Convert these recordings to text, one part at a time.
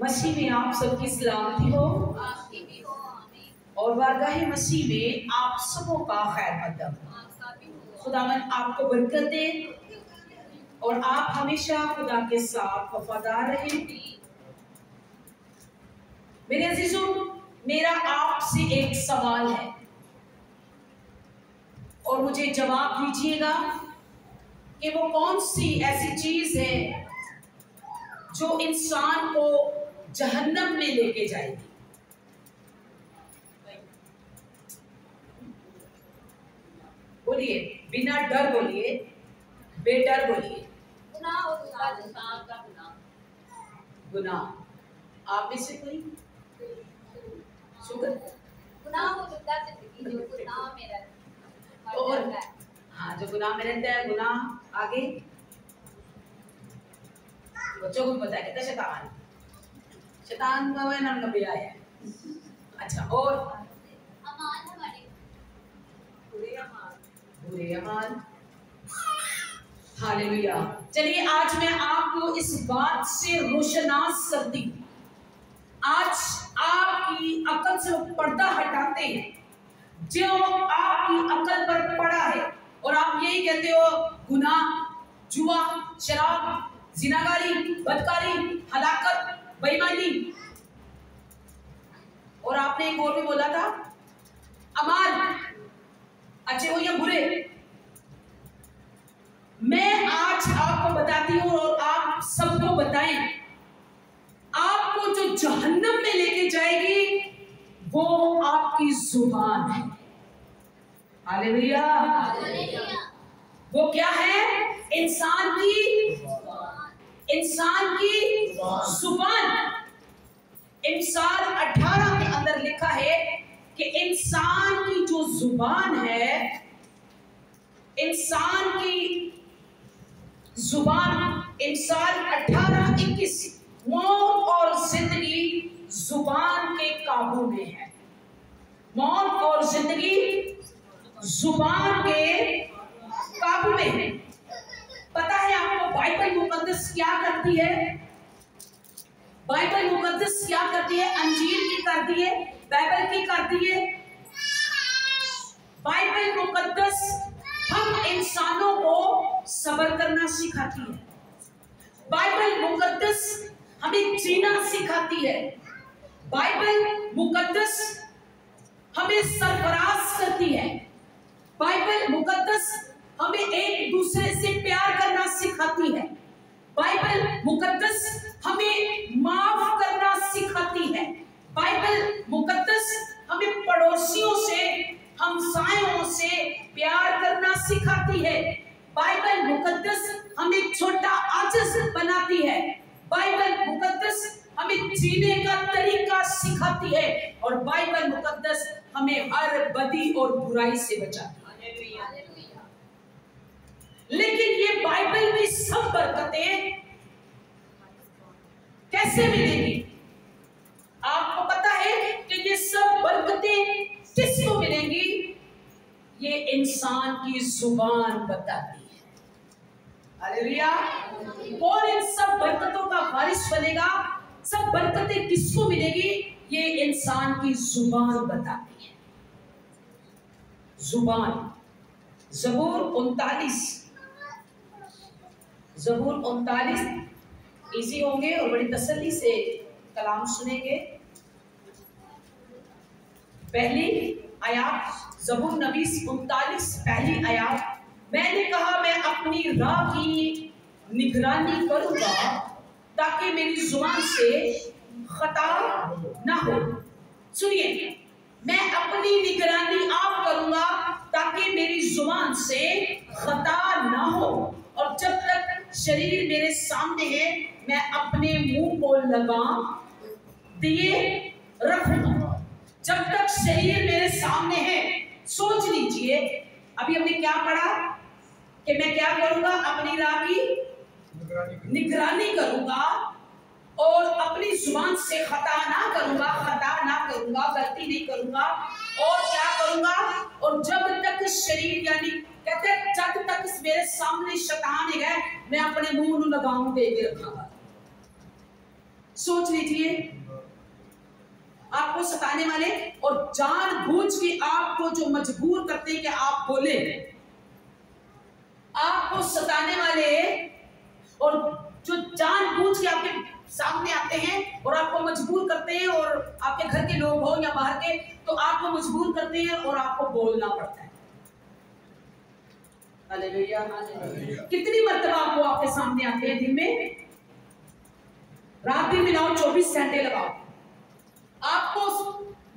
मसीह में आप सबकी सलामती हो और वारगाह मसीह में आप सबों का खैर मकदम। खुदावन आपको बरकत दे और आप हमेशा खुदा के साथ वफादार रहें। मेरे अजीजों, मेरा आपसे एक सवाल है और मुझे जवाब दीजिएगा कि वो कौन सी ऐसी चीज है जो इंसान को जहन्नम में लेके जाएगी। बोलिए, बिना डर बोलिए, बेडर बोलिए। गुनाह। आप में से कोई शुगर और हाँ, जो गुनाह में रहता है, गुनाह आगे बच्चों को भी बताया कहता शैतान, शैतान का वह नाम नबी आया है। अच्छा, और बुरे अमाल। हालेलुया। चलिए, आज मैं आपको इस बात से रोशनास करती हूँ। आज आपकी अकल से पर्दा हटाते हैं जो आपकी अकल पर पड़ा है और आप यही कहते हो गुनाह, जुआ, शराब, जिनागारी, बदकारी, हलाकत, बेईमानी। और आपने एक और भी बोला था अमाल, अच्छे हो या बुरे। मैं आज आपको बताती हूँ और आप सबको बताएं, आपको जो जहन्नम में लेके जाएगी वो आपकी जुबान है। हालेलुया। वो क्या है? इंसान की जुबान। इंसान 18 के अंदर लिखा है कि इंसान की जो जुबान है, इंसान की जुबान, इंसान 18:21, मौत और जिंदगी जुबान के काबू में है। मौत और जिंदगी जुबान के काबू में है। पता है आपको बाइबल मुकद्दस क्या करती है? बाइबल मुकद्दस क्या करती है? अंजील की करती है, बाइबल की करती है। बाइबल मुकद्दस हम इंसानों को सब्र करना सिखाती है। बाइबल मुकद्दस हमें जीना सिखाती है। बाइबल मुकद्दस हमें सरफराज करती है। बाइबल मुकद्दस हमें एक दूसरे से प्यार करना सिखाती है। बाइबल मुकद्दस हमें माफ करना सिखाती है। बाइबल मुकद्दस हमें पड़ोसियों से, हमसायों से प्यार करना सिखाती है। बाइबल मुकद्दस हमें छोटा आजिज़ बनाती है। बाइबल मुकद्दस हमें जीने का तरीका सिखाती है और बाइबल मुकद्दस हमें हर बदी और बुराई से बचाती है। लेकिन ये बाइबल में सब बरकतें कैसे मिलेंगी? आपको पता है कि ये सब बरकतें किसको मिलेंगी? ये इंसान की जुबान बताती है। हालेलुया। कौन इन सब बरकतों का वारिस बनेगा? सब बरकतें किसको मिलेगी? ये इंसान की जुबान बताती है। जुबान। ज़बूर 39 इजी होंगे और बड़ी तसल्ली से कलाम सुनेंगे। पहली आयत, ज़बूर 39 पहली आयत। मैंने कहा मैं अपनी राह की निगरानी करूंगा ताकि मेरी जुबान से खता ना हो। सुनिए, मैं अपनी निगरानी आप करूंगा ताकि मेरी जुबान से खता ना हो। और जब तक शरीर मेरे सामने है मैं अपने मुंह को लगा दिए रखूंगा। जब तक शरीर मेरे सामने है, सोच लीजिए, अभी हमने क्या पढ़ा कि मैं क्या करूंगा? अपनी राह की निगरानी करूंगा और अपनी जुबान से खता ना करूंगा, गलती नहीं करूंगा। और क्या करूंगा? और जब तक शरीर, यानी कहते हैं जब तक मेरे सामने शैतान है मैं अपने मुंह लगाऊं दे के रखूंगा। सोच लीजिए, आपको सताने वाले और जानबूझ के आपको जो मजबूर करते हैं कि आप बोले, आपको सताने वाले और जो जानबूझ के आपके सामने आते हैं और आपको मजबूर करते हैं, और आपके घर के लोग हो या बाहर के, तो आपको मजबूर करते हैं और आपको बोलना पड़ता है। हालेलुया। कितनी मर्तबा आपको आपके सामने आते हैं दिन में? रात दिन मिलाओ, 24 घंटे लगाओ, आपको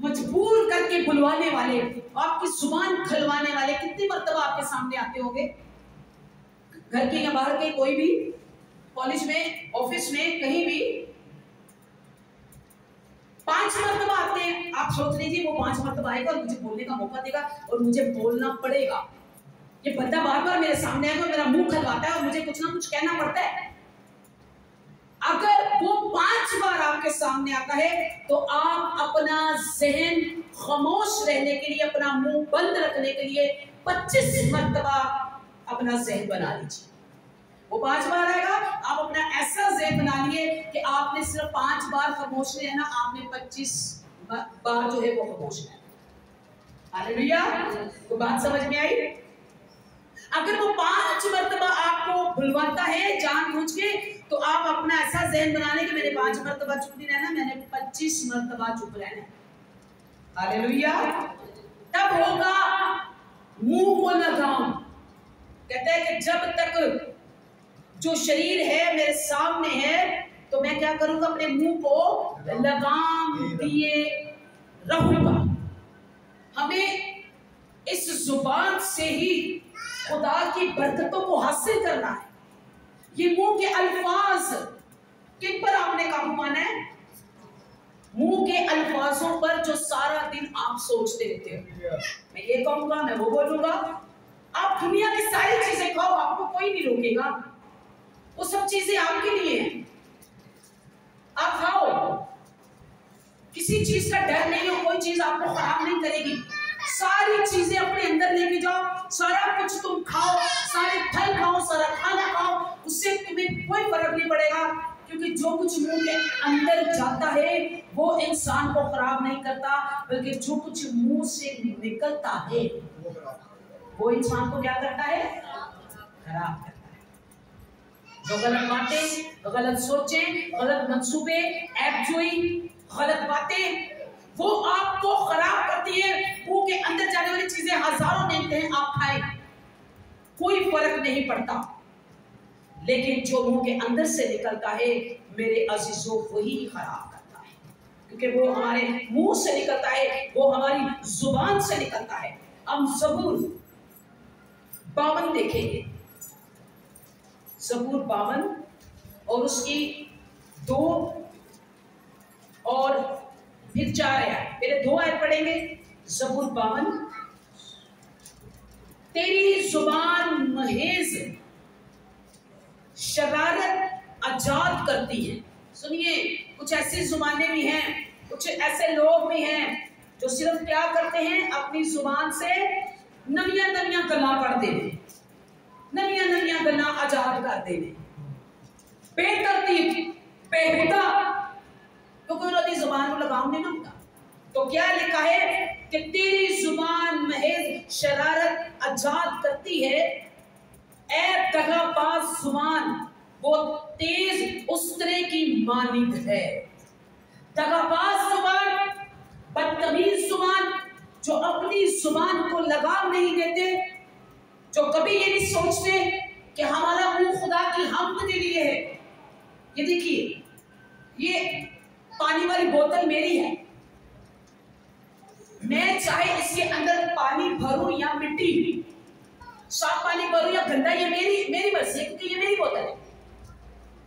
मजबूर करके बुलवाने वाले, आपकी जुबान खलवाने वाले कितनी मर्तबा आपके सामने आते होंगे? घर के या बाहर के, कोई भी, कॉलेज में, ऑफिस में, कहीं भी 5 मर्तबा आते हैं। आप सोच लीजिए वो 5 मर्तबा आएगा और मुझे बोलने का मौका देगा और मुझे बोलना पड़ेगा। ये बंदा बार बार मेरे सामने आएगा, मेरा मुंह खलवाता है और मुझे कुछ ना कुछ कहना पड़ता है। अगर वो 5 बार आपके सामने आता है तो आप अपना जहन खामोश रहने के लिए, अपना मुंह बंद रखने के लिए 25 मर्तबा अपना जहन बना लीजिए। वो 5 बार आएगा, आप अपना ऐसा जहन बना लिए कि आपने सिर्फ 5 बार खामोश रहना, आपने 25 बार जो है वो खामोश रहना। हालेलुया। तो बात समझ में आई? अगर वो 5 मर्तबा आपको बुलवाता है जानबूझ के, तो आप अपना ऐसा जहन बना लें कि मैंने 5 मर्तबा चुप नहीं रहना, मैंने 25 मर्तबा चुप रहना। हालेलुया। तब होगा मुंह को लगाम। कहते हैं कि जब तक जो शरीर है मेरे सामने है तो मैं क्या करूंगा? अपने मुंह को लगाम दिए रहूंगा। हमें इस जुबान से ही खुदा की बरकतों को हासिल करना है। ये मुंह के अल्फाज, किन पर आपने काबू पाना है? मुंह के अल्फाजों पर जो सारा दिन आप सोचते रहते हो, मैं ये कहूंगा, मैं वो बोलूंगा। आप दुनिया की सारी चीजें खाओ, आपको कोई नहीं रोकेगा, वो सब चीजें आपके लिए हैं। आप खाओ, किसी चीज का डर नहीं हो, कोई चीज आपको खराब नहीं करेगी। सारी चीजें अपने अंदर लेके जाओ, सारा कुछ तुम खाओ, सारे फल खाओ, सारा खाना खाओ, उससे तुम्हें कोई फर्क नहीं पड़ेगा, क्योंकि जो कुछ मुंह के अंदर जाता है वो इंसान को खराब नहीं करता, बल्कि जो कुछ मुंह से निकलता है वो इंसान को क्या करता है? खराब करता है। जो गलत बातें, गलत सोचें, गलत मंसूबे, ऐबजोई, गलत बातें, वो आपको खराब करती है। मुंह के अंदर जाने वाली चीजें हजारों नेमते हैं, आप खाएं, कोई फर्क नहीं पड़ता, लेकिन जो मुंह के अंदर से निकलता है मेरे अजीजों वही खराब करता है, क्योंकि वो हमारे मुंह से निकलता है, वो हमारी जुबान से निकलता है। हम ज़बूर 52 देखेंगे, ज़बूर 52 और उसकी 2 और फिर 4 आयत, पहले 2 आयत पढ़ेंगे। ज़बूर 52, तेरी जुबान महेज शरारत आजाद करती है। सुनिए, कुछ ऐसी जुबानें भी हैं, कुछ ऐसे लोग भी हैं जो सिर्फ क्या करते हैं? अपनी जुबान से नवियां नवियां गल्लां कर देने, नवियां नवियां गल्लां आजाद कर देने, बेतरतीब, बेहुदा, क्योंकि उन्होंने जुबान को लगाम नहीं होता। तो क्या लिखा है कि तेरी जुबान महज शरारत आजाद करती है। ऐ दगाबाज जुबान, वो तेज उस्तरे की मानिंद है। दगाबाज जुबान, बदतमीज जुबान, जो अपनी जुबान को लगाम नहीं देते, जो कभी ये नहीं सोचते कि हमारा मुंह खुदा की हम्द के लिए है। ये देखिए, ये पानी वाली बोतल मेरी है, मैं चाहे इसके अंदर पानी भरूं या मिट्टी, साफ पानी भरूं या गंदा, ये मेरी मर्जी है, क्योंकि ये मेरी बोतल है।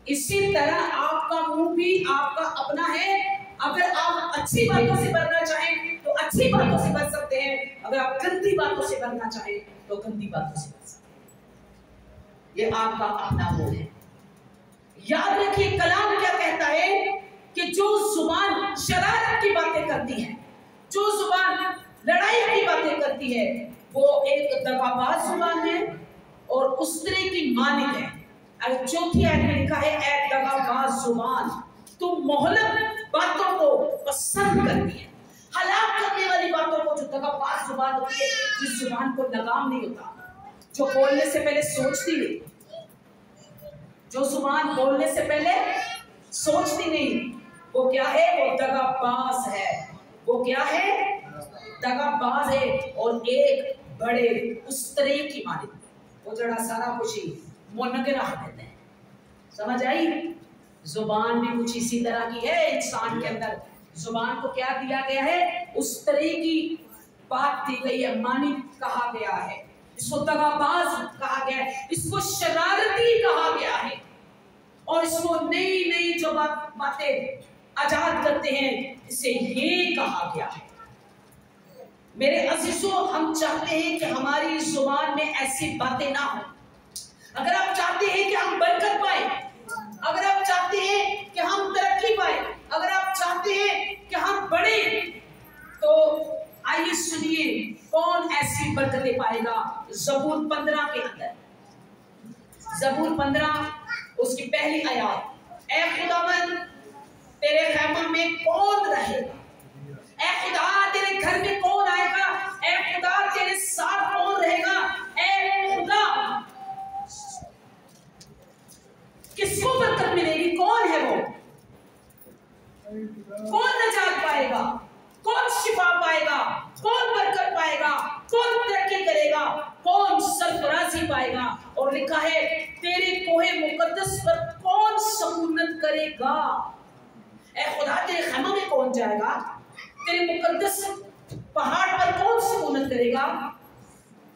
इसी तरह आपका मुंह भी आपका अपना है। अगर आप अच्छी बातों से भरना चाहें तो अच्छी बातों से भर सकते हैं, अगर आप गंदी बातों से भरना चाहें तो गंदी बातों से भर सकते हैं। ये आपका अपना मुंह है। याद रखिए, कलाम क्या कहता है कि जो जुबान शरारत की बातें करती है, जो जुबान लड़ाई की बातें करती है, वो एक दगाबाज जुबान है और उस तरह की मानिक है। अगर चौथी आयत में लिखा है, ऐ दगाबाज जुबान, तुम मोहलक बातों को पसंद करती है, हलाक करने वाली बातों को, जो दगाबाज जुबान होती है, जिस जुबान को लगाम नहीं होता, जो बोलने से पहले सोचती नहीं, जो जुबान बोलने से पहले सोचती नहीं, वो क्या है? वो दगाबाज है। वो क्या है? दगाबाज है। और एक बड़े उस तरह की मालिक, वो जड़ा सारा कुछ ही मन के रख देते हैं। समझ आई? जुबान भी कुछ इसी तरह की है। इंसान के अंदर जुबान को क्या दिया गया है? उस तरह की बात दी गई है, मानिक कहा गया है, इसको दगाबाज कहा गया है, इसको शरारती कहा गया है, और इसको नई नई जो बातें आजाद करते हैं, इसे ये कहा गया है। मेरे अजीजों, हम चाहते हैं कि हमारी जुबान में ऐसी बातें ना हो। अगर आप चाहते हैं कि हम बरकत पाए, अगर आप चाहते हैं कि हम तरक्की पाए, अगर आप चाहते हैं कि हम बढ़े, तो आइए सुनिए कौन ऐसी बरकतें पाएगा। ज़बूर 15 के अंदर, ज़बूर 15 उसकी पहली आयत, ऐ खुदावंद तेरे खैमा में कौन रहेगा? ऐ खुदा तेरे घर में कौन आएगा? ऐ खुदा तेरे साथ कौन रहेगा? ऐ खुदा किसको बरकत मिलेगी? कौन है वो? कौन नजात पाएगा? कौन शिफा पाएगा? कौन बरकत पाएगा? कौन तरक्की करेगा? कौन सरफराजी पाएगा? और लिखा है तेरे कोहे मुकद्दस पर कौन सकूनत करेगा? ऐ खुदा तेरे खैमा में कौन जाएगा? तेरे मुकद्दस पहाड़ पर कौन सकूनत करेगा?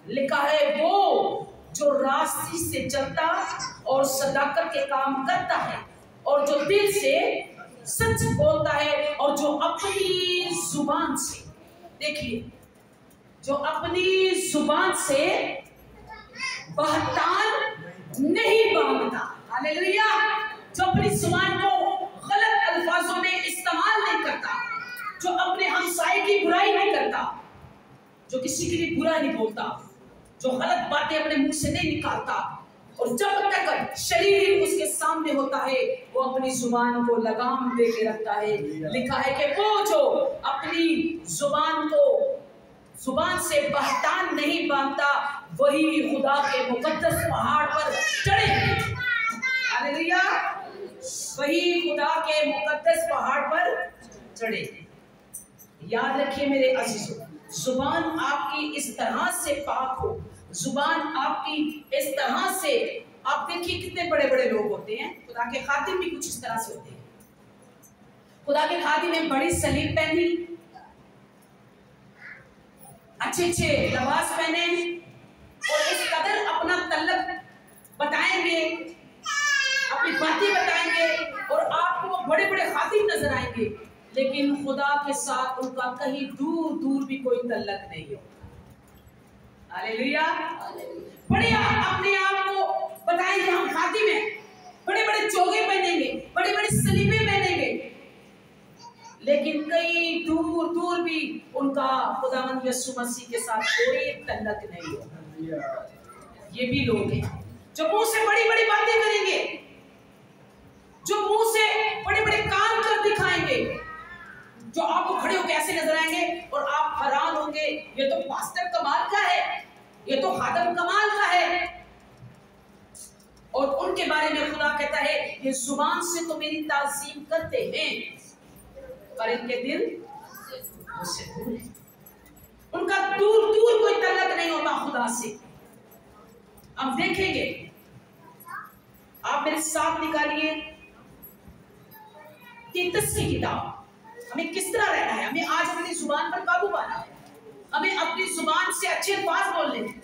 लिखा है वो जो रास्ते से चलता और सदाकत के काम करता है, और जो दिल से सच बोलता है, और जो अपनी जुबान से, देखिए, जो अपनी जुबान से बहतान नहीं बांधता। हालेलुया! जो अपनी जुबान को गलत अल्फाजों में इस्तेमाल नहीं करता, जो अपने हमसाये की बुराई नहीं करता, जो किसी के लिए बुरा नहीं बोलता, जो गलत बातें अपने मुंह से नहीं निकालता, और जब तक शरीर उसके सामने होता है वो अपनी जुबान को लगाम दे के रखता है। लिखा है कि वो जो अपनी जुबान को जुबान से बहतान नहीं बांधता, वही खुदा के मुकद्दस पहाड़ पर चढ़ेंगे। हालेलुया! वही खुदा के मुकद्दस पहाड़ पर चढ़ेंगे। याद रखिए मेरे अजीजों, जुबान आपकी इस तरह से पाक हो, जुबान आपकी इस तरह से, आप देखिए कितने बड़े बड़े लोग होते हैं, खुदा के खादिम भी कुछ इस तरह से होते हैं। खुदा के खादिम ने बड़ी सलीब पहनी, अच्छे अच्छे लिबास पहने, और इस कदर अपना तल्लक बताएंगे, अपनी बातें बताएंगे, और आपको वो बड़े बड़े खादिम नजर आएंगे, लेकिन खुदा के साथ उनका कहीं दूर दूर भी कोई तल्लक नहीं होता। हालेलुया! बड़े अपने आप को बताएंगे हम खादिम हैं, बड़े बड़े चोगे पहनेंगे, बड़े बड़े सलीबे पहनेंगे, लेकिन कई दूर दूर भी उनका खुदावंद यीशु मसीह के साथ कोई तल्लक नहीं होता। ये भी लोग हैं जो मुंह से बड़ी बड़ी बातें करेंगे, जो मुंह से बड़े बड़े काम कर दिखाएंगे, जो आपको खड़े होकर ऐसे नजर आएंगे और आप हैरान होंगे, ये तो पास्टर कमाल का है, ये तो खादम कमाल का है। और उनके बारे में खुदा कहता है ये जुबान से तो मेरी ताज़ीम करते हैं, पर इनके दिल मुझसे दूर है। उनका दूर दूर कोई तल्लक नहीं होता खुदा से। हम देखेंगे, आप मेरे साथ निकालिए तीतस की किताब। हमें किस तरह रहना है? हमें आज अपनी जुबान पर काबू पाना है। हमें अपनी जुबान से अच्छे अल्फाज बोलने हैं,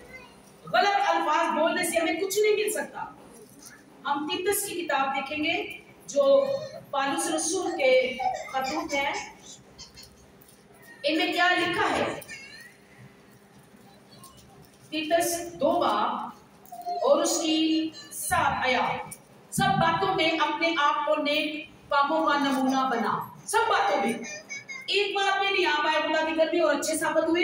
गलत अल्फाज बोलने से हमें कुछ नहीं मिल सकता। हम तीतस की किताब देखेंगे जो पौलुस रसूल के खतूत हैं, इनमें क्या लिखा है? तीतस 2 बाब और उसकी 7 आयत। सब बातों में अपने आप को नेक कामों का नमूना बना। सब बातों में, एक बात में नहीं आप आए खुदा के घर में और अच्छे साबित हुए,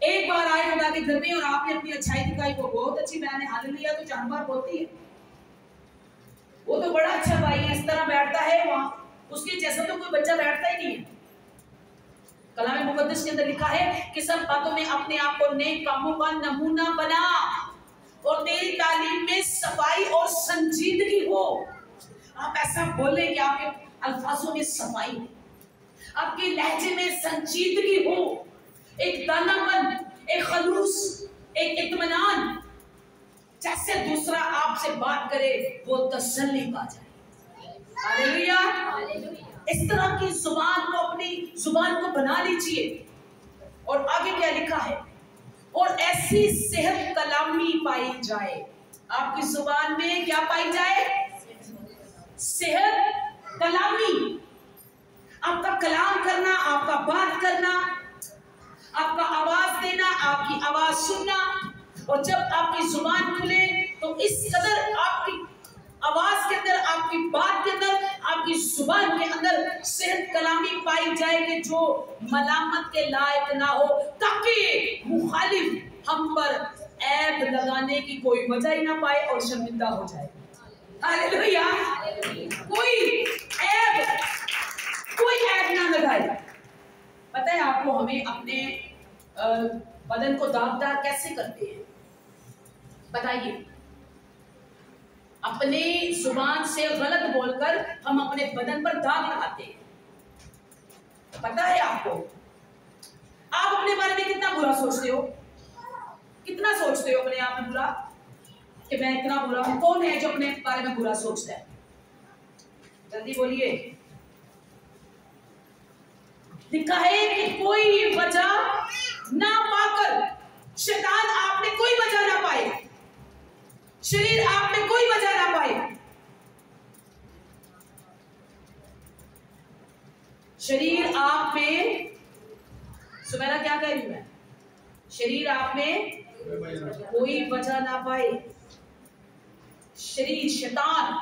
एक बार आए खुदा के घर में और आपने अपनी अच्छाई दिखाई, को बहुत अच्छी, मैंने हालेलुया तो 4 बार बोलती है। वो तो बड़ा अच्छा भाई है, इस तरह बैठता है वहां, उसके जैसा तो कोई बच्चा बैठता ही नहीं है। कलाम मुकद्दस के अंदर लिखा है कि सब बातों में अपने आप को नेक कामों का नमूना बना और तेरी तालीम में सफाई और संजीदगी हो। आप ऐसा बोले कि आपके अल्फाजों में सफाई, आपके लहजे में संजीदगी हो, एक दानापन, एक खलूस, एक इत्मीनान, जैसे दूसरा आपसे बात करे वो तसल्ली पा जाए। हालेलुया। इस तरह की जुबान को, अपनी जुबान को बना लीजिए। और आगे क्या लिखा है, और ऐसी सेहत कलामी पाई जाए। आपकी जुबान में क्या पाई जाए? सेहत कलामी। आपका कलाम करना, आपका बात करना, आपका आवाज देना, आपकी आवाज सुनना। और जब आपकी जुबान खुले तो इस कदर आपकी आवाज के अंदर, आपकी बात के अंदर, आपकी जुबान के अंदर सेहत कलामी पाई जाए कि जो मलामत के लायक ना हो, ताकि मुखालिफ हम पर ऐब लगाने की कोई वजह ही ना पाए और शर्मिंदा हो जाए। हालेलुया। कोई ऐब ना लगाए। पता है आपको, हमें अपने बदन को दागदार कैसे करते हैं बताइए? अपने जुबान से गलत बोलकर हम अपने बदन पर दाग लगाते हैं। पता है आपको? आप अपने बारे में कितना बुरा सोचते हो? कितना सोचते हो अपने आप में बुरा, कि मैं इतना बुरा हूं? कौन है जो अपने बारे में बुरा सोचता है? जल्दी बोलिए। लिखा है कि कोई वजह ना पाकर, शैतान आप में कोई वजह ना पाए, शरीर आप में कोई वजह ना पाए। शरीर आप में, सुमेरा क्या कह रही हूं मैं? शरीर आप में कोई वजह ना पाए। शरीर, शैतान,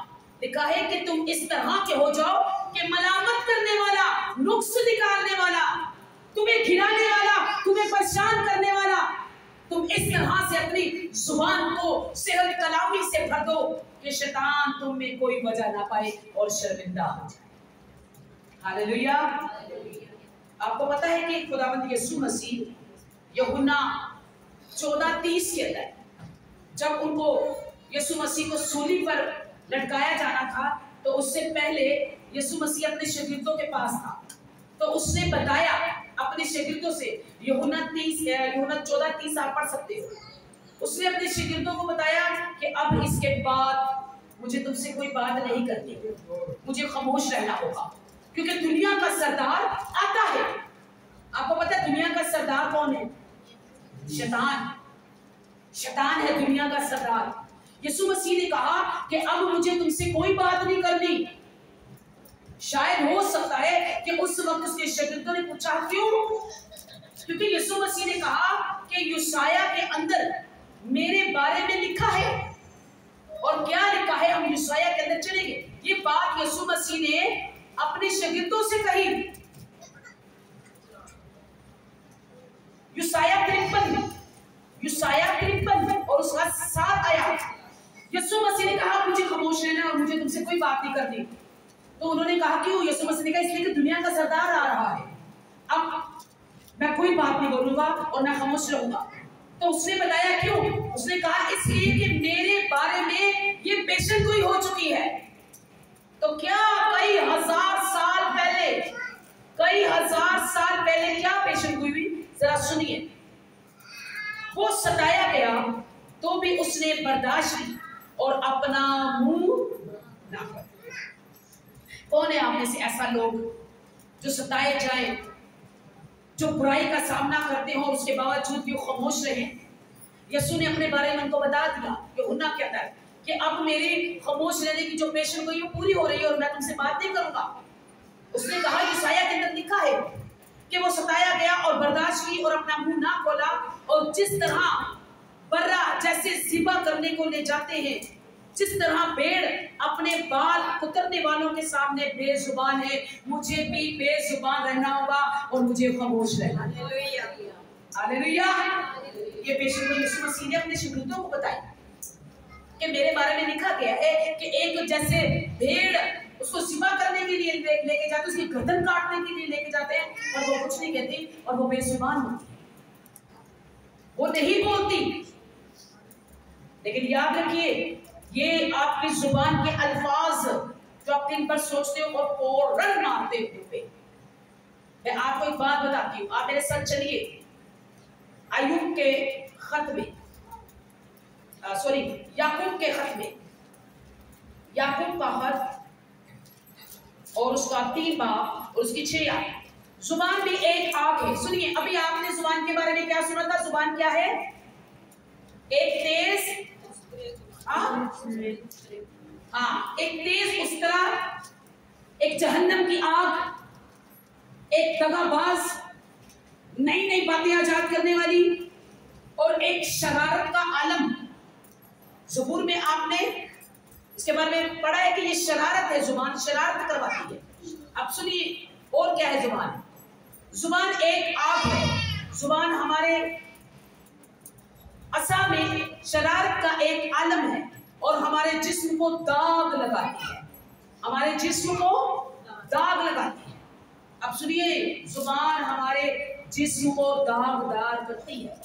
लिखा है कि तुम इस तरह के हो जाओ कि मलामत करने वाला, नुक्स निकालने वाला, तुम्हें घिराने वाला, तुम्हें परेशान करने वाला, तुम इस तरह से अपनी जुबान को सेहत कलामी से भर दो कि शैतान तुम में कोई वजह ना पाए और शर्मिंदा हो जाए। हालेलुया। आपको पता है कि खुदावंद यीशु मसीह यूहन्ना 14:30 के अंदर, जब उनको यीशु मसीह को सूली पर लटकाया जाना था, तो उससे पहले यीशु मसीह अपने शागिर्दों के पास था। तो उसने बताया अपने शागिर्दों से, यूहन्ना 14:30 आप पढ़ सकते हो। उसने अपने शागिर्दों को बताया कि अब इसके बाद मुझे तुमसे कोई बात नहीं करनी, मुझे खामोश रहना होगा, क्योंकि दुनिया का सरदार आता है। आपको पता है दुनिया का सरदार कौन है? शैतान। शैतान है दुनिया का सरदार। यीशु मसीह ने कहा कि अब मुझे तुमसे कोई बात नहीं करनी। शायद हो सकता है कि उस वक्त उसके शागिर्दों ने पूछा क्यों? क्योंकि यीशु मसीह ने कहा कि यशायाह के अंदर मेरे बारे में लिखा है। और क्या लिखा है? हम यशायाह के अंदर चलेंगे। ये बात यीशु मसीह ने अपने शागिर्दों से कही। यशायाह 53 और उसका 7 आयत। यीशु मसीह ने कहा मुझे खामोश रहना और मुझे तुमसे कोई बात नहीं करनी। तो उन्होंने कहा क्यों? यीशु मसीह ने कहा इसलिए कि दुनिया का सरदार आ रहा है, अब मैं कोई बात नहीं बोलूंगा और मैं खामोश रहूंगा। तो उसने बताया क्यों? उसने कहा इसलिए कि मेरे बारे में ये पेशन गोई हो चुकी है। तो क्या कई हजार साल पहले क्या पेशन गोई हुई? जरा सुनिए। वो सताया गया तो भी उसने बर्दाश्त की और अपना मुंह ना खोला। कौन है आप में से ऐसा लोग जो सताए जाए, जो बुराई का सामना करते हो और उसके बावजूद भी खामोश रहे? यीशु ने अपने बारे में उनको बता दिया। यूहन्ना कहता है कि अब मेरी खामोश रहने की जो पेशन गोई पूरी हो रही है और मैं तुमसे बात नहीं करूंगा। उसने कहा यशायाह के अंदर लिखा है कि वो सताया गया और बर्दाश्त की और अपना मुंह ना खोला। और जिस तरह बर्रा जैसे ज़िबा करने को ले जाते हैं, जिस तरह भेड़ अपने बाल कुतरने वालों के सामने बेजुबान है, मुझे भी बेजुबान रहना होगा और मुझे खामोश रहना है। हालेलुया। ये पेशन गोई यीशु मसीह ने अपने शागिर्दों को बताई कि मेरे बारे में लिखा गया है कि एक जैसे भेड़ उसको सिवा करने के लिए लेके जाते, उसकी गर्दन काटने के लिए लेके जाते हैं, और वो कुछ नहीं कहती और वो बेजुबान होती है, वो नहीं बोलती। लेकिन याद रखिए, ये आपकी जुबान के अल्फाज जो आप दिन भर सोचते हो और फौरन मारते हो। मैं आपको एक बात बताती हूँ, आप मेरे साथ चलिए अय्यूब के खत में, याकूब के खत में, याकूब का खत और उसका 3 बाब और उसकी 6 आयत। जुबान भी एक आग है। सुनिए, अभी आपने जुबान के बारे में क्या सुना था? जुबान क्या है? एक तेज एक तेज उस्तरा, एक जहन्नम की आग, एक दगाबाज, नई नई बातें आजाद करने वाली, और एक शरारत का आलम। ज़बूर में आपने इसके बारे में पढ़ा है कि ये शरारत है, जुबान शरारत करवाती है। अब सुनिए और क्या है जुबान। जुबान एक आग है। जुबान हमारे असा में शरारत का एक आलम है और हमारे जिस्म को दाग लगाती है, हमारे जिस्म को दाग लगाती है। अब सुनिए, जुबान हमारे जिस्म को दागदार करती है,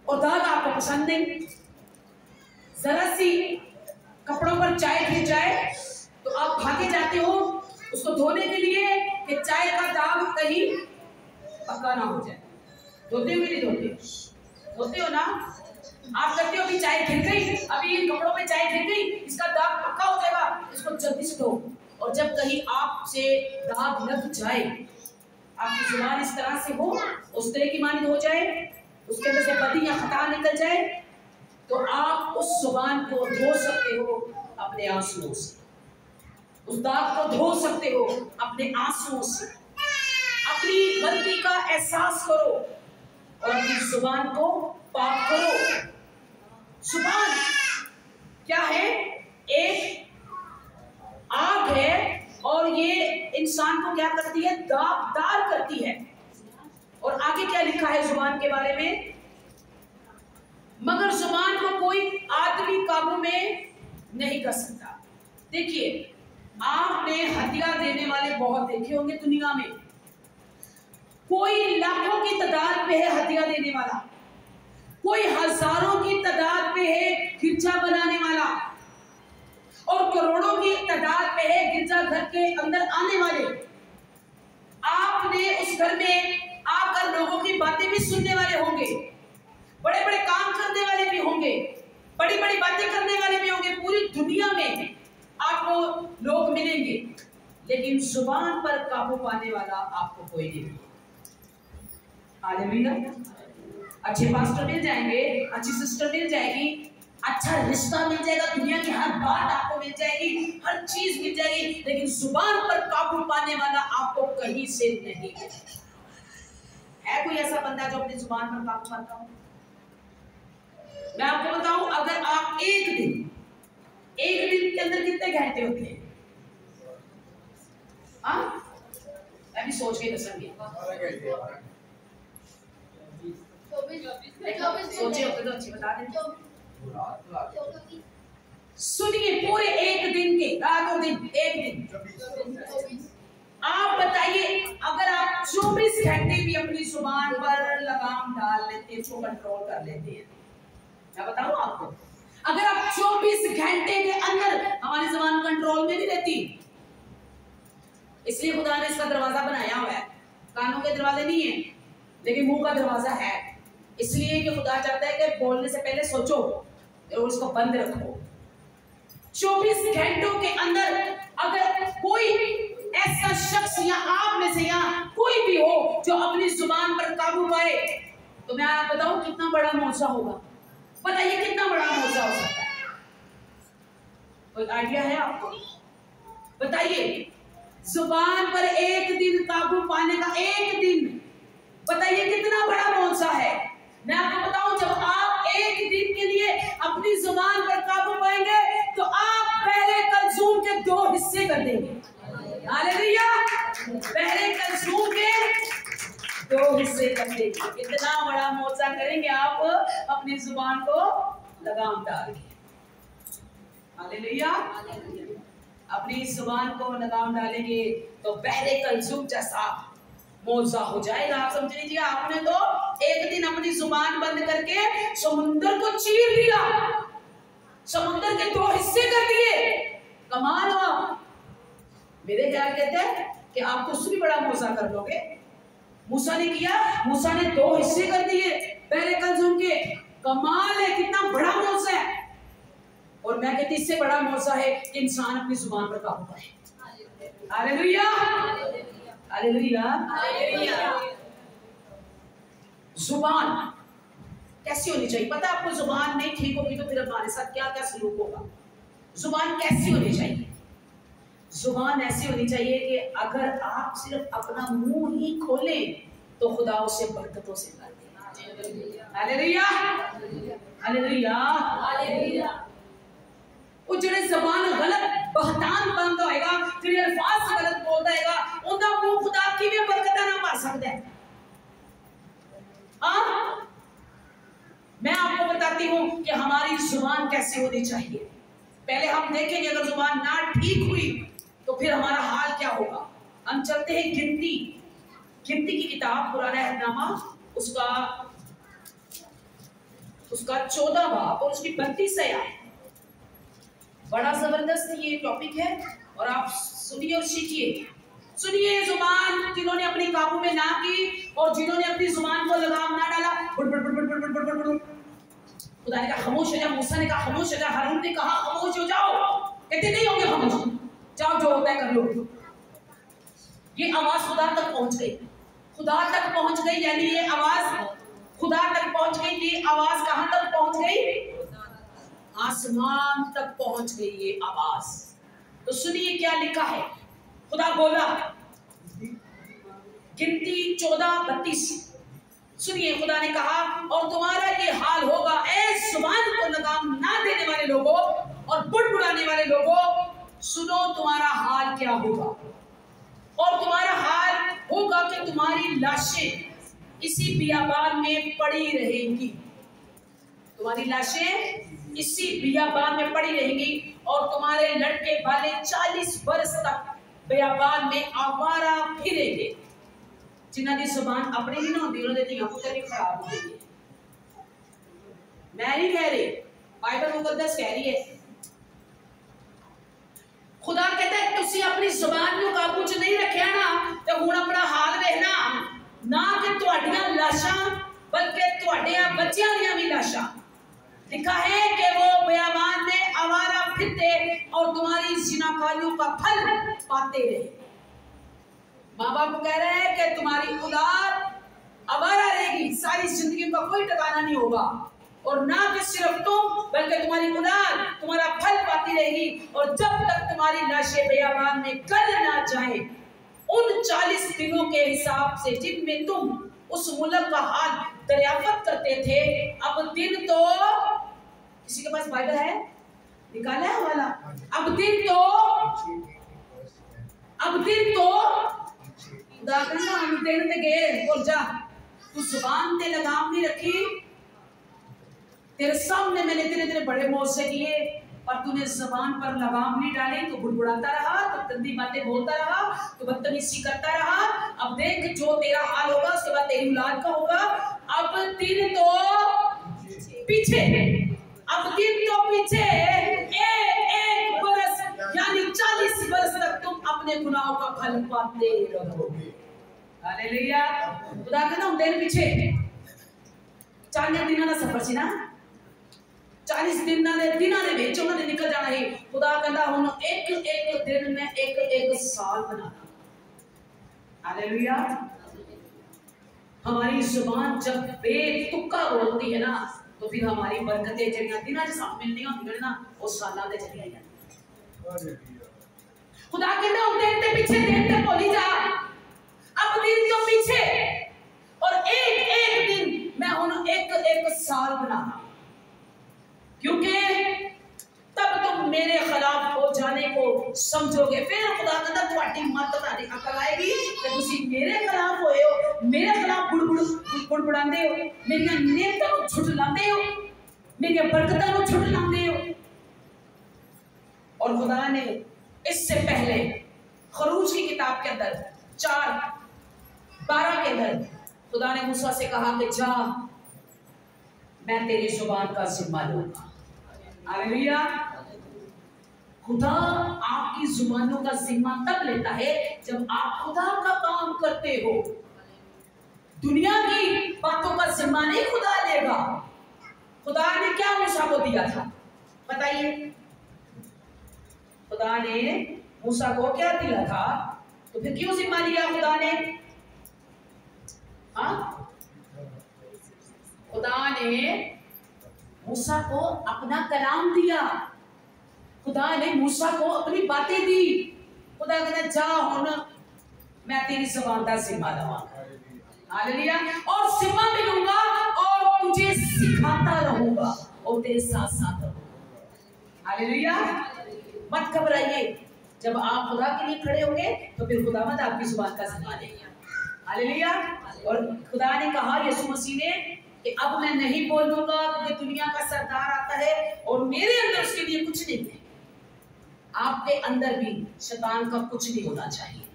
और दाग आपको पसंद नहीं। जरा सी कपड़ों पर चाय गिर जाए तो आप भागे जाते हो उसको धोने के लिए कि चाय का दाग कहीं पक्का ना हो जाए। धोते हो नहीं धोते? धोते हो ना? आप करते हो, अभी चाय गिर गई, अभी इन कपड़ों में चाय गिर गई, इसका दाग पक्का हो जाएगा, इसको जल्दी से धो। और जब कहीं आपसे दाग लग जाए, आपकी जुबान इस तरह से हो, उस तरह की मानी हो जाए, उसके अंदर से बदी या खता निकल जाए, तो आप उस जुबान को धो सकते हो अपने आंसुओं से, उस दाग को धो सकते हो अपने आंसुओं से। अपनी गलती का एहसास करो और अपनी जुबान को पाक करो। जुबान क्या है? एक आग है, और ये इंसान को क्या करती है? दागदार करती है। और आगे क्या लिखा है जुबान के बारे में? मगर जुबान को कोई आदमी काबू में नहीं कर सकता। देखिए, आपने हथियार देने वाले बहुत देखे होंगे दुनिया में, कोई लाखों की तादाद में है हथियार देने वाला, कोई हजारों की तादाद में है गिरजा बनाने वाला, और करोड़ों की तादाद में है गिरजा घर के अंदर आने वाले। आपने उस घर में आकर लोगों की बातें भी सुनने वाले होंगे, बड़े बड़े काम करने वाले भी होंगे, बड़ी बड़ी बातें करने वाले भी होंगे। पूरी दुनिया में आपको लोग मिलेंगे, लेकिन जुबान पर काबू पाने वाला आपको कोई नहीं मिलेगा। हालेलुया। अच्छे पास्टर मिल जाएंगे, अच्छी सिस्टर मिल जाएगी, अच्छा रिश्ता मिल जाएगा, दुनिया की हर बात आपको मिल जाएगी, हर चीज मिल जाएगी, लेकिन जुबान पर काबू पाने वाला आपको कहीं से नहीं मिलेगा। है कोई ऐसा बंदा जो अपनी जुबान पर काबू पाता हो? मैं आपको बताऊं, अगर आप एक दिन के अंदर कितने घंटे होते हैं? मैं भी सोच के दसूंगी। सोचे होते तो अच्छी बता दें। सुनिए, पूरे एक दिन के, रात और दिन, एक दिन, आप बताइए, अगर आप 24 घंटे भी अपनी जुबान पर लगाम डाल लेते, उसको कंट्रोल कर लेते हैं, मैं बताऊं आपको, अगर आप 24 घंटे के अंदर, हमारी जुबान कंट्रोल में नहीं रहती, इसलिए खुदा ने इसका दरवाजा बनाया हुआ है। कानों के दरवाजे नहीं है, लेकिन मुंह का दरवाजा है, इसलिए कि खुदा चाहता है कि बोलने से पहले सोचो और उसको बंद रखो। 24 घंटों के अंदर अगर कोई ऐसा शख्स या आप में से या कोई भी हो जो अपनी जुबान पर काबू पाए, तो मैं आपको बताऊं कितना बड़ा मौजा होगा। बताइए कितना बड़ा मौजा हो सकता है? कोई आइडिया है आपको? बताइए, जुबान पर एक दिन काबू पाने का, एक दिन, बताइए कितना बड़ा मौजा है। मैं आपको बताऊं, जब आप एक दिन के लिए अपनी जुबान पर काबू पाएंगे तो आप पहले कलसूम के 2 हिस्से कर देंगे। हालेलुया। पहले कलसूम के 2 हिस्से कर देंगे। कितना बड़ा मौजा करेंगे आप अपनी जुबान को लगाम डाल के। हालेलुया। अपनी जुबान को लगाम डालेंगे तो बहरे कलजुम जैसा मौजा हो जाएगा। आप समझ लीजिए, आपने तो एक दिन अपनी जुबान बंद करके समुद्र को चीर दिया, समुद्र के 2 हिस्से कर दिए। कमाल हो आप। मेरे ख्याल कहते हैं कि आप तो उससे भी बड़ा मौजा कर लोगे। मूसा ने किया, मूसा ने 2 हिस्से कर दिए बहरे कलजुम के। कमाल है, कितना बड़ा मौजा है। और मैं कहती इससे बड़ा मौजा है कि इंसान अपनी जुबान पर काबू पाए। Hallelujah, hallelujah, hallelujah. जुबान कैसी होनी चाहिए पता है आपको? जुबान नहीं ठीक होगी तो फिर हमारे साथ क्या क्या सलूक होगा। जुबान कैसी होनी चाहिए? जुबान ऐसी होनी चाहिए कि अगर आप सिर्फ अपना मुंह ही खोलें तो खुदा उसे बरकतों से भर दे। Hallelujah, hallelujah, hallelujah. वो जिहड़े ज़बान गलत बहतान बनता होएगा, जिहड़े अल्फाज गलत बोलता हैगा, उनका मुंह खुदा किवें बरकतां ना भर सकदा है। हाँ, मैं आपको बताती हूँ कि हमारी जुबान कैसी होनी चाहिए। पहले हम देखेंगे अगर जुबान ना ठीक हुई तो फिर हमारा हाल क्या होगा। हम चलते हैं गिनती की किताब, पुराना अहदनामा, उसका 14 बाब और उसकी 32 आयत। बड़ा जबरदस्त ये टॉपिक है और आप सुनिए और सीखिए। सुनिए, जुबान जिन्होंने अपनी काबू में ना की और जिन्होंने अपनी जुबान को लगाम ना डाला, खुदा ने कहा खामोश हो जा, मूसा ने कहा खामोश हो जा, हारून ने कहा खामोश हो जाओ, कहते नहीं होंगे खामोश, जाओ जो होता है कर लो। ये आवाज खुदा तक पहुंच गई, खुदा तक पहुंच गई, यानी ये आवाज खुदा तक पहुंच गई। ये आवाज कहां तक पहुंच गई? आसमान तक पहुंच गई ये आवाज। तो सुनिए क्या लिखा है। खुदा बोला, गिनती 14:32। सुनिए, खुदा ने कहा और तुम्हारा ये हाल होगा ऐ जुबान को लगाम ना देने वाले लोगों और बुड़बुड़ाने वाले लोगों, सुनो तुम्हारा हाल क्या होगा। और तुम्हारा हाल होगा कि तुम्हारी लाशें इसी बियाबान में पड़ी रहेंगी। तुम्हारी लाशें इसी बियाबान में पड़ी रहेंगी और तुम्हारे लड़के वाले 40 वर्ष तक बियाबान में आवारा फिरेंगे। जिन्हां दी जुबान अपनी नहीं होती उन्हां दे धीआं पुत्तर भी खराब हो गए। मैं नहीं कह रही, बाइबल मुकद्दस कह रही है। खुदा कहता है तुसी अपनी जुबान को काबू च नहीं रखिया ना तो हुण अपना हाल वेखना, ना कि तुहाडियां लाशां बल्कि तुहाडियां बच्चियां दीयां भी लाशां। लिखा है कि वो बियाबान में आवारा फिरते और तुम्हारी जिनाकारियों का फल पाते रहे। माँ बाप कह रहे हैं कि तुम्हारी औलाद आवारा रहेगी, सारी जिंदगी का कोई ठिकाना नहीं होगा, और ना कि सिर्फ तुम बल्कि तुम्हारी औलाद तुम्हारा फल पाती रहेगी। और जब तक तुम्हारी लाशें बियाबान में गल ना जाए, उन 40 दिनों के हिसाब से जिनमें तुम उस मुल्क का हाल दरियाफ्त करते थे, अब दिन तो किसी के पास बाइबल है, निकाला है वाला। अब दिन तो दाखला हम दिन ते गए बोल जा, तू जुबान ते लगाम नहीं रखी। तेरे सामने मैंने तेरे तेरे बड़े मौजे किए और तूने जुबान पर लगाम नहीं डाली, तो बुड़बुड़ाता रहा, तो गंदी बातें बोलता रहा, तो बदतमीजी करता रहा। अब देख जो तेरा हाल होगा उसके बाद तेरी औलाद का होगा। अब दिन तो पीछे, अब दिन तो पीछे, एक बरस यानी 40 बरस तक तुम अपने गुनाहों का फल पाते रहोगे। हालेलुया। खुदा कहता हूं दिन पीछे 40 दिनों का सफर सी ना, 40 दिनों ने विच उन्होंने निकल जाना है। खुदा कहता हुन एक एक दिन में एक एक साल बनाना। हालेलुया। हमारी जुबान जब बेतुका बोलती है ना तो फिर हमारी बरकतें जड़ियां दिना च साथ मिलनी होंदी ना वो सालां दे चली जांदी। खुदा कहता हूं दिन ते पीछे दिन ते भूली जा, अब दिन तो पीछे और एक एक दिन मैं हुन एक एक साल बनाना, क्योंकि तब तुम मेरे खिलाफ हो जाने को समझोगे। फिर खुदा कहता तुम्हारी मत तारी अकल आएगी कि तुसी मेरे खिलाफ होए हो, मेरे खिलाफ बुड़बुड़ांदे हो, मेरी नेमतां नूं झुठलांदे हो, मेरी बरकत को छुट ना दे। और खुदा ने इससे पहले खरूज की किताब के अंदर 4:12 के अंदर खुदा ने मूसा से कहा कि जा, मैं तेरी जुबान का जिम्मा लूंगा। हालेलुया। खुदा आपकी जुबानों का जिम्मा तब लेता है जब आप खुदा का काम करते हो। दुनिया की बातों का जिम्मा नहीं खुदा लेगा। खुदा ने क्या मूसा को दिया था बताइए? खुदा ने मूसा को क्या दिया था? तो फिर क्यों जिम्मा लिया खुदा ने? हाँ, खुदा ने मूसा को अपना कलाम दिया। खुदा ने मूसा को अपनी बातें दी। खुदा कहता जा हुन मैं तेरी जुबान का जिम्मा लवांगा। हालेलुया। और जिम्मा भी लूंगा और तुझे सिखाता रहूंगा और तेरे साथ साथ रहूंगा। हालेलुया। मत घबराइए, जब आप खुदा के लिए खड़े होंगे तो फिर खुदावंद आपकी जुबान का जिम्मा लेगा। हालेलुया। और खुदा ने कहा यीशु मसीह ने कि अब मैं नहीं बोलूंगा क्योंकि दुनिया का सरदार आता है और मेरे अंदर उसके लिए कुछ नहीं है। आपके अंदर भी शैतान का कुछ नहीं होना चाहिए।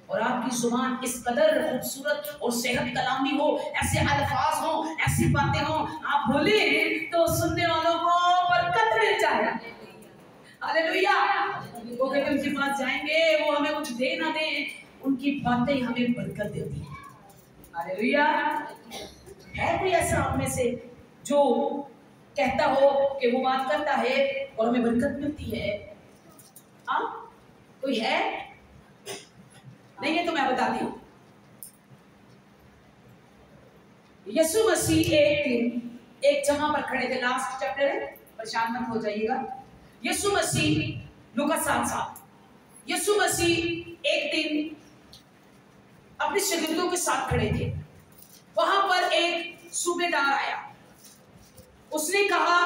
और आपकी जुबान इस कदर खूबसूरत और सेहत कलामी हो, ऐसे अल्फाज हो, ऐसी बातें हो, आप बोले तो सुनने वालों को बरकत मिल जाए। हालेलुया। वो कहते उनके पास जाएंगे, वो हमें कुछ दे ना दे, उनकी बातें हमें बरकत देती है। हालेलुया। है कोई ऐसा आप में से जो कहता हो कि वो बात करता है और हमें बरकत मिलती है? हाँ, कोई है? नहीं है तो मैं बताती हूँ। यीशु मसीह एक दिन एक जगह पर खड़े थे। लास्ट चैप्टर है, परेशान मत हो जाइएगा। यीशु मसीह लूका 7:7। यीशु मसीह एक दिन अपने शागिर्दों के साथ खड़े थे। वहां पर एक सूबेदार आया। उसने कहा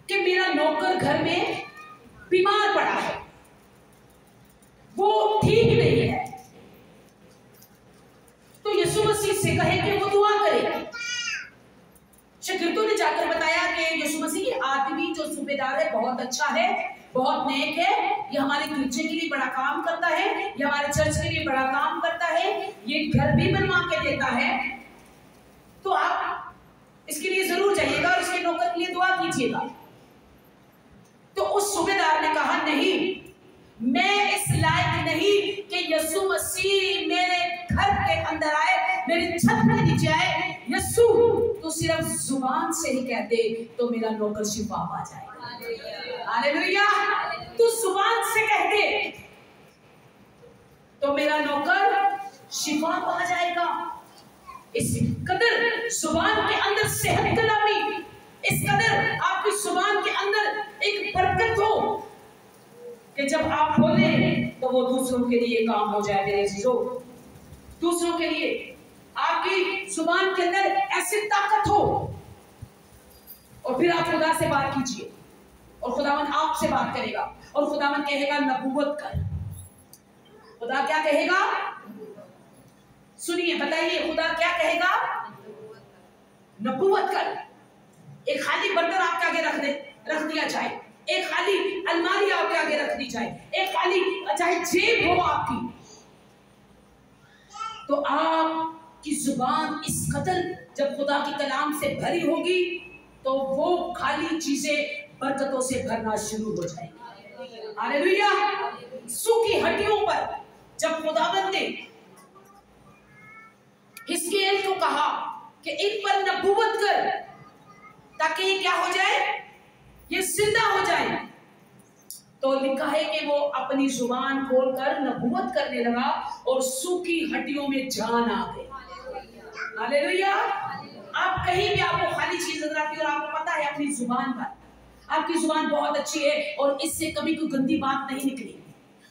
कि मेरा नौकर घर में बीमार पड़ा है, वो ठीक नहीं है। तो यीशु मसीह से कहे कि वो दुआ करे। शागिर्दों ने जाकर बताया कि यीशु मसीह ये आदमी जो सूबेदार है बहुत अच्छा है, बहुत नेक है, ये हमारे गिरजे के लिए बड़ा काम करता है, ये हमारे चर्च के लिए बड़ा काम करता है, ये घर भी बनवा के देता है, तो आप इसके लिए जरूर जाइएगा और इसके नौकर के लिए दुआ कीजिएगा। तो उस सूबेदार ने कहा नहीं, मैं इस लायक नहीं कि यीशु मसीह मेरे घर के अंदर आए, मेरी छत के नीचे आए। यीशु तू सिर्फ जुबान से ही कह दे तो मेरा नौकर शिफा पा जाएगा। हालेलुया। तू जुबान से कह दे तो मेरा नौकर शिफा पा जाएगा। इस कदर जुबान के अंदर सेहत कलामी, इस कदर आपकी जुबान के अंदर एक बरकत हो कि जब आप बोले तो वो दूसरों के लिए काम हो जाए। मेरे जीरो, दूसरों के लिए आपकी जुबान के अंदर ऐसी ताकत हो। और फिर आप खुदा से बात कीजिए और खुदावन आपसे बात करेगा और खुदावन कहेगा नबूवत कर। खुदा क्या कहेगा? सुनिए, बताइए खुदा क्या कहेगा? नबूवत कर। एक खाली बर्तन आपके आगे रख दिया जाए, एक खाली अलमारी आपके आगे रख दी जाए, एक खाली चाहे जेब हो आपकी, तो आपकी जुबान इस कदर जब खुदा की कलाम से भरी होगी तो वो खाली चीजें बरकतों से भरना शुरू हो जाएगी। हालेलुया। सूखी हड्डियों पर जब खुदावंद ने हिस्कियेल को कहा कि इन पर नबूवत कर ताकि ये क्या हो जाए, ये जिंदा हो जाए, तो लिखा है कि वो अपनी जुबान खोलकर नबूवत करने लगा और सूखी हड्डियों में जान आ गई। हालेलुया। आप कहीं भी आपको खाली चीज नजर आती है और आपको पता है अपनी जुबान पर आपकी जुबान बहुत अच्छी है और इससे कभी कोई गंदी बात नहीं निकली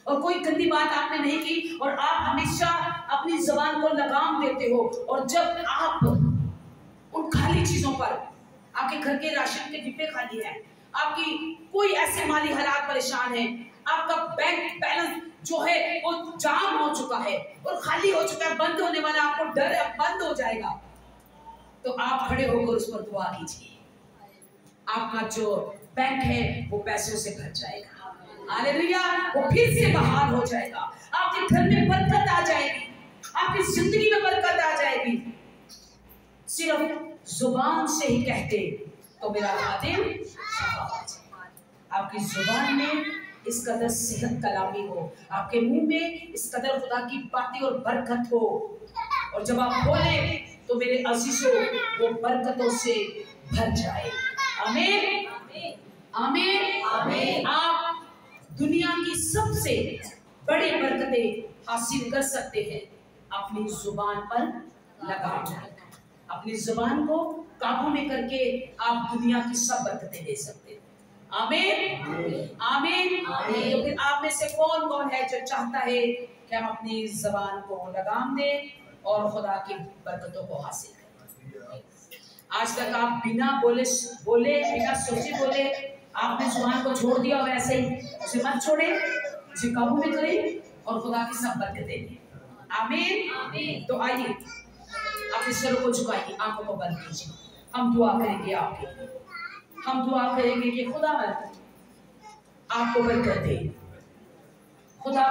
और कोई गंदी बात आपने नहीं की और आप हमेशा अपनी जुबान को लगाम देते हो, और जब आप उन खाली चीजों पर, आपके घर के राशन के डिब्बे खाली हैं, आपकी कोई ऐसे माली हालात परेशान है, आपका बैंक बैलेंस जो है वो जाम हो चुका है और खाली हो चुका है, बंद होने वाला, आपको डर है बंद हो जाएगा, तो आप खड़े होकर उस पर दुआ कीजिए। आपका जो बैंक है वो पैसों से भर जाएगा। हालेलुया, वो फिर से बहाल हो जाएगा। आपके घर में बरकत आ जाएगी, आपकी जिंदगी में बरकत आ जाएगी। सिर्फ जुबान से ही कहते तो मेरा खादिम शफा हो जाए। आपकी जुबान में इस कदर सेहत कलामी हो, आपके मुंह में इस कदर खुदा की बातें और बरकत हो, और जब आप बोले तो मेरे अजीजों वो बरकतों से भर जाए। आमीन आमीन आमीन। आप दुनिया की सबसे बड़ी बरकतें हासिल कर सकते हैं अपनी जुबान पर लगाम डालकर। अपनी जुबान को काबू में करके आप दुनिया की सब बरकतें ले सकते हैं। आमीन आमीन। तो फिर आप में से कौन कौन है जो चाहता है कि हम अपनी जुबान को लगाम दें और खुदा की बरकतों को हासिल करें? आज तक आप बिना बोले बिना सोचे बोले आपने जुबान को छोड़ दिया, वैसे ही उसे मत छोड़े, उसे काबू में करें और खुदा की सब बरकतें दें। आमीन। तो आइए अपने सरों को झुकाइए, आंखों को बंद कीजिए, हम दुआ करेंगे आपके लिए। हम दुआ करेंगे कि खुदा आपको बरकत दे, खुदा